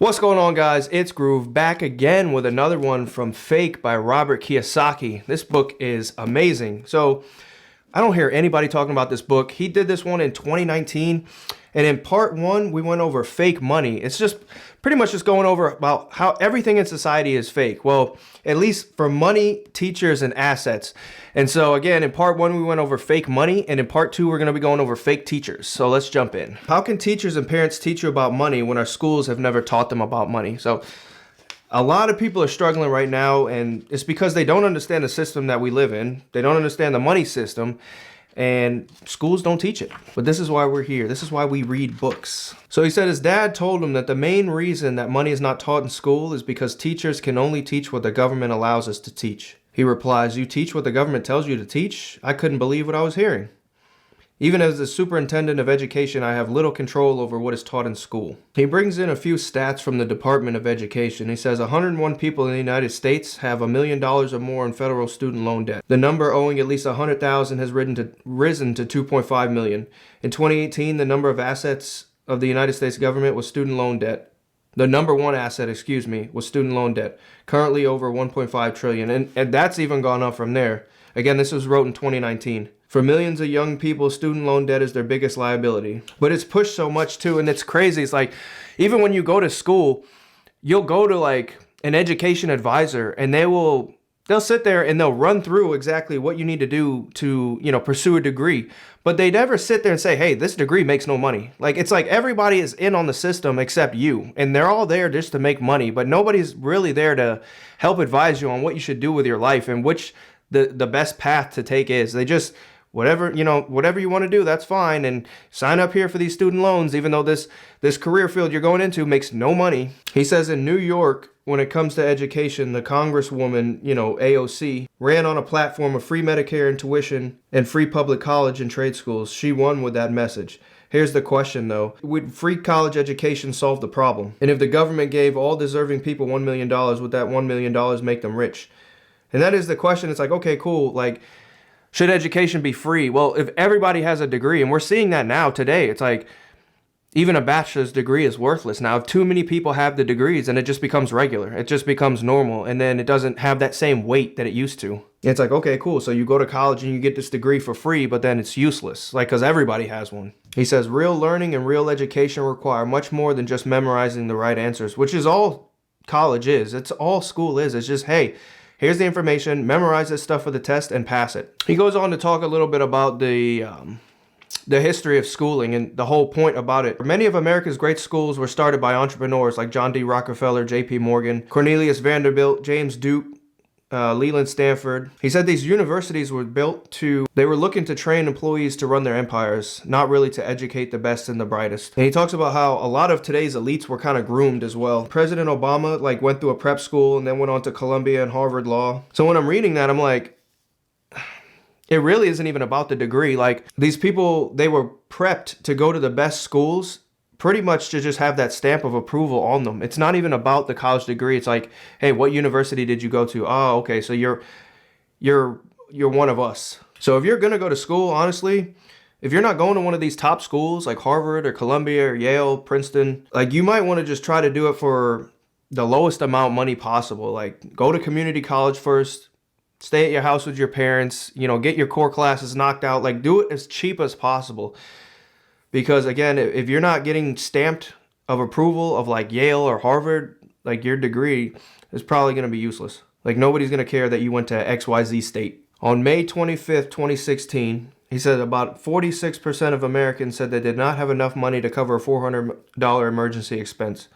What's going on, guys? It's Groove back again with another one from Fake by Robert Kiyosaki. This book is amazing. So I don't hear anybody talking about this book. He did this one in 2019. And in part one, we went over fake money. It's just pretty much just going over about how everything in society is fake. Well, at least for money, teachers, and assets. And so again, in part one, we went over fake money. And in part two, we're going to be going over fake teachers. So let's jump in. How can teachers and parents teach you about money when our schools have never taught them about money? So a lot of people are struggling right now, and it's because they don't understand the system that we live in. They don't understand the money system. And schools don't teach it. But this is why we're here. This is why we read books. So he said his dad told him that the main reason that money is not taught in school is because teachers can only teach what the government allows us to teach. He replies, "You teach what the government tells you to teach?" I couldn't believe what I was hearing. Even as the superintendent of education, I have little control over what is taught in school. He brings in a few stats from the Department of Education. He says 101 people in the United States have $1 million or more in federal student loan debt. The number owing at least 100,000 has risen to 2.5 million. In 2018, the number of assets of the United States government was student loan debt. The number one asset, was student loan debt, currently over 1.5 trillion. And that's even gone up from there. Again, this was wrote in 2019. For millions of young people, student loan debt is their biggest liability. But it's pushed so much too, and it's crazy. It's like, even when you go to school, you'll go to like an education advisor, and they'll sit there and they'll run through exactly what you need to do to, pursue a degree. But they never sit there and say, hey, this degree makes no money. Like, it's like everybody is in on the system except you, and they're all there just to make money, but nobody's really there to help advise you on what you should do with your life and which the best path to take is. They just, whatever you want to do, that's fine. And sign up here for these student loans, even though this career field you're going into makes no money. He says in New York, when it comes to education, the Congresswoman, AOC, ran on a platform of free Medicare and tuition and free public college and trade schools. She won with that message. Here's the question, though. Would free college education solve the problem? And if the government gave all deserving people $1 million, would that $1 million make them rich? And that is the question. It's like, okay, cool. Like, should education be free? Well, if everybody has a degree, and we're seeing that now today, it's like even a bachelor's degree is worthless. Now, if too many people have the degrees, and it just becomes regular. It just becomes normal. And then it doesn't have that same weight that it used to. It's like, okay, cool. So you go to college and you get this degree for free, but then it's useless. Like, because everybody has one. He says real learning and real education require much more than just memorizing the right answers, which is all college is. It's all school is. It's just, hey, here's the information, memorize this stuff for the test, and pass it. He goes on to talk a little bit about the history of schooling and the whole point about it. Many of America's great schools were started by entrepreneurs like John D. Rockefeller, J.P. Morgan, Cornelius Vanderbilt, James Duke, Leland Stanford. He said these universities were they were looking to train employees to run their empires, not really to educate the best and the brightest. And he talks about how a lot of today's elites were kind of groomed as well. President Obama went through a prep school and then went on to Columbia and Harvard Law. So when I'm reading that, I'm like, it really isn't even about the degree. Like, these people, they were prepped to go to the best schools pretty much to just have that stamp of approval on them. It's not even about the college degree. It's like, hey, what university did you go to? Oh, okay, so you're one of us. So if you're gonna go to school, honestly, if you're not going to one of these top schools like Harvard or Columbia or Yale, Princeton, like, you might want to just try to do it for the lowest amount of money possible. Like, go to community college first, stay at your house with your parents, get your core classes knocked out, like, do it as cheap as possible. Because again, if you're not getting stamped of approval of like Yale or Harvard, like, your degree is probably going to be useless. Like, nobody's going to care that you went to XYZ state. On May 25th, 2016, he said about 46% of Americans said they did not have enough money to cover a $400 emergency expense.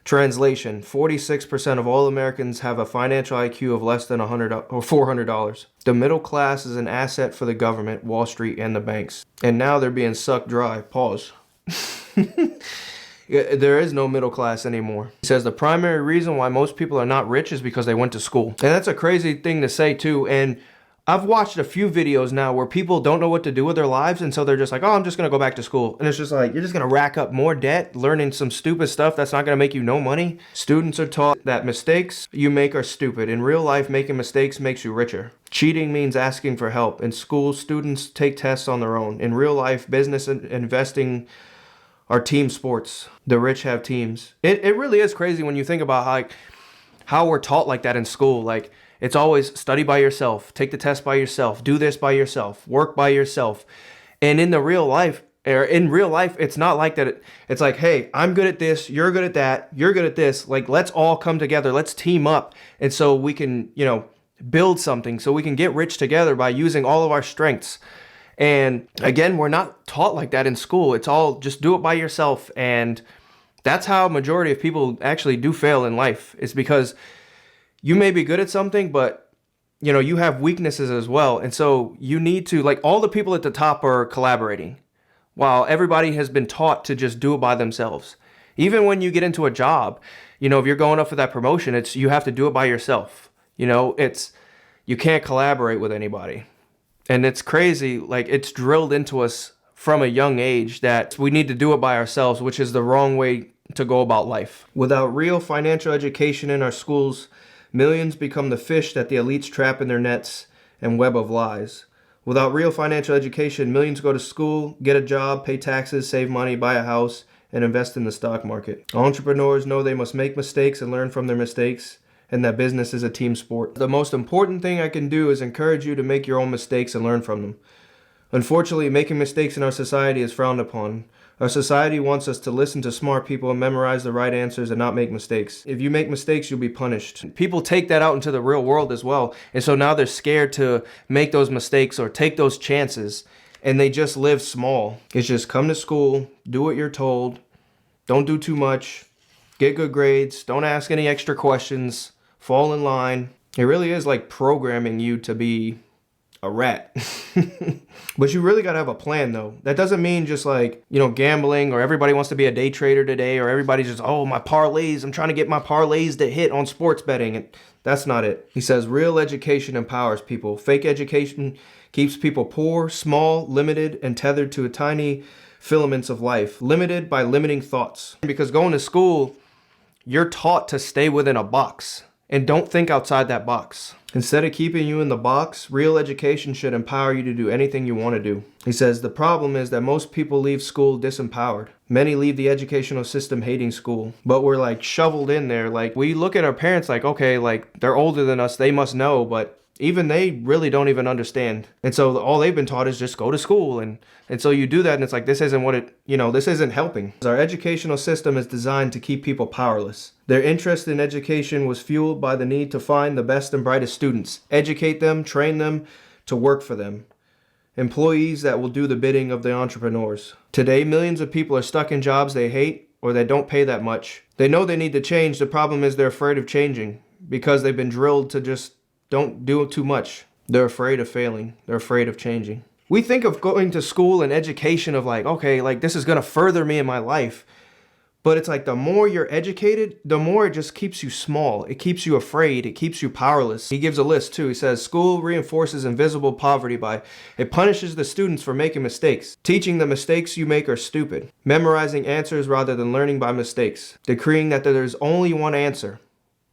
Translation, 46% of all Americans have a financial IQ of less than $400. The middle class is an asset for the government, Wall Street, and the banks. And now they're being sucked dry. Pause. There is no middle class anymore. He says the primary reason why most people are not rich is because they went to school. And that's a crazy thing to say too. And I've watched a few videos now where people don't know what to do with their lives, and so they're just like, oh, I'm just going to go back to school. And it's just like, you're just going to rack up more debt, learning some stupid stuff that's not going to make you no money. Students are taught that mistakes you make are stupid. In real life, making mistakes makes you richer. Cheating means asking for help. In school, students take tests on their own. In real life, business and investing are team sports. The rich have teams. It really is crazy when you think about how we're taught like that in school. Like, it's always study by yourself, take the test by yourself, do this by yourself, work by yourself. And in real life, it's not like that. It's like, hey, I'm good at this, you're good at that, you're good at this. Like, let's all come together, let's team up. And so we can, build something, so we can get rich together by using all of our strengths. And again, we're not taught like that in school. It's all just do it by yourself. And that's how majority of people actually do fail in life. It's because you may be good at something, but you have weaknesses as well. And so you need to, like, all the people at the top are collaborating, while everybody has been taught to just do it by themselves. Even when you get into a job, if you're going up for that promotion, you have to do it by yourself. You can't collaborate with anybody. And it's crazy, like, it's drilled into us from a young age that we need to do it by ourselves, which is the wrong way to go about life. Without real financial education in our schools, millions become the fish that the elites trap in their nets and web of lies. Without real financial education, millions go to school, get a job, pay taxes, save money, buy a house, and invest in the stock market. Entrepreneurs know they must make mistakes and learn from their mistakes, and that business is a team sport. The most important thing I can do is encourage you to make your own mistakes and learn from them. Unfortunately, making mistakes in our society is frowned upon. Our society wants us to listen to smart people and memorize the right answers and not make mistakes. If you make mistakes, you'll be punished. People take that out into the real world as well. And so now they're scared to make those mistakes or take those chances, and they just live small. It's just come to school, do what you're told, don't do too much, get good grades, don't ask any extra questions, fall in line. It really is like programming you to be a rat. But you really got to have a plan, though. That doesn't mean just like, gambling, or everybody wants to be a day trader today, or everybody's just, my parlays, I'm trying to get my parlays to hit on sports betting. And that's not it. He says real education empowers people. Fake education keeps people poor, small, limited, and tethered to tiny filaments of life, limited by limiting thoughts. Because going to school, you're taught to stay within a box and don't think outside that box. Instead of keeping you in the box, real education should empower you to do anything you want to do. He says the problem is that most people leave school disempowered. Many leave the educational system hating school, but we're like shoveled in there. Like, we look at our parents like, okay, like, they're older than us, they must know, but even they really don't even understand. And so all they've been taught is just go to school. And so you do that, and it's like, this isn't what this isn't helping. Our educational system is designed to keep people powerless. Their interest in education was fueled by the need to find the best and brightest students, educate them, train them to work for them. Employees that will do the bidding of the entrepreneurs. Today, millions of people are stuck in jobs they hate or that don't pay that much. They know they need to change. The problem is they're afraid of changing because they've been drilled to just don't do too much. They're afraid of failing. They're afraid of changing. We think of going to school and education of like, okay, like, this is going to further me in my life. But it's like, the more you're educated, the more it just keeps you small. It keeps you afraid. It keeps you powerless. He gives a list too. He says, school reinforces invisible poverty by it punishes the students for making mistakes. Teaching the mistakes you make are stupid. Memorizing answers rather than learning by mistakes. Decreeing that there's only one answer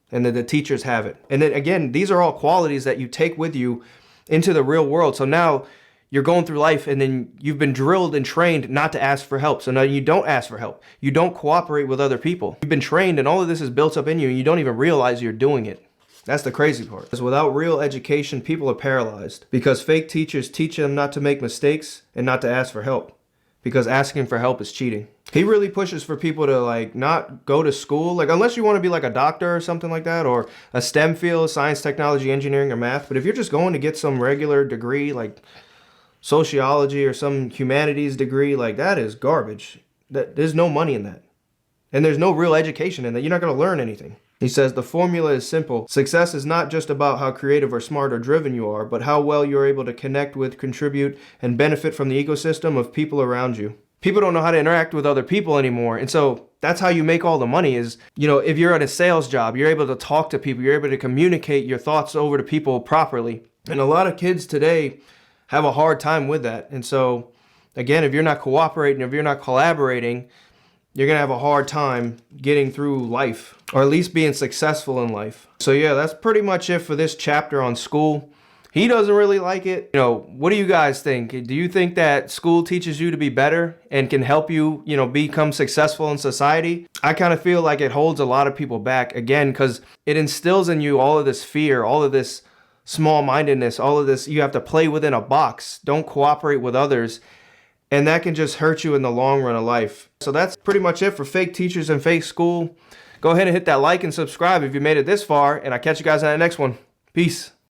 and that the teachers have it. And then again, these are all qualities that you take with you into the real world. So now you're going through life, and then you've been drilled and trained not to ask for help. So now you don't ask for help. You don't cooperate with other people. You've been trained, and all of this is built up in you, and you don't even realize you're doing it. That's the crazy part. Because without real education, people are paralyzed. Because fake teachers teach them not to make mistakes and not to ask for help. Because asking for help is cheating. He really pushes for people to like not go to school. Like, unless you want to be like a doctor or something like that, or a STEM field, science, technology, engineering, or math. But if you're just going to get some regular degree, like sociology or some humanities degree, like, that is garbage. There's no money in that. And there's no real education in that. You're not going to learn anything. He says the formula is simple. Success is not just about how creative or smart or driven you are, but how well you're able to connect with, contribute, and benefit from the ecosystem of people around you. People don't know how to interact with other people anymore. And so that's how you make all the money is, if you're at a sales job, you're able to talk to people, you're able to communicate your thoughts over to people properly. And a lot of kids today have a hard time with that. And so, again, if you're not cooperating, if you're not collaborating, you're going to have a hard time getting through life, or at least being successful in life. So yeah, that's pretty much it for this chapter on school. He doesn't really like it. You know, what do you guys think? Do you think that school teaches you to be better and can help you, become successful in society? I kind of feel like it holds a lot of people back, again, because it instills in you all of this fear, all of this small-mindedness, all of this, you have to play within a box, don't cooperate with others, and that can just hurt you in the long run of life. So that's pretty much it for fake teachers and fake school. Go ahead and hit that like and subscribe if you made it this far, and I'll catch you guys on the next one. Peace.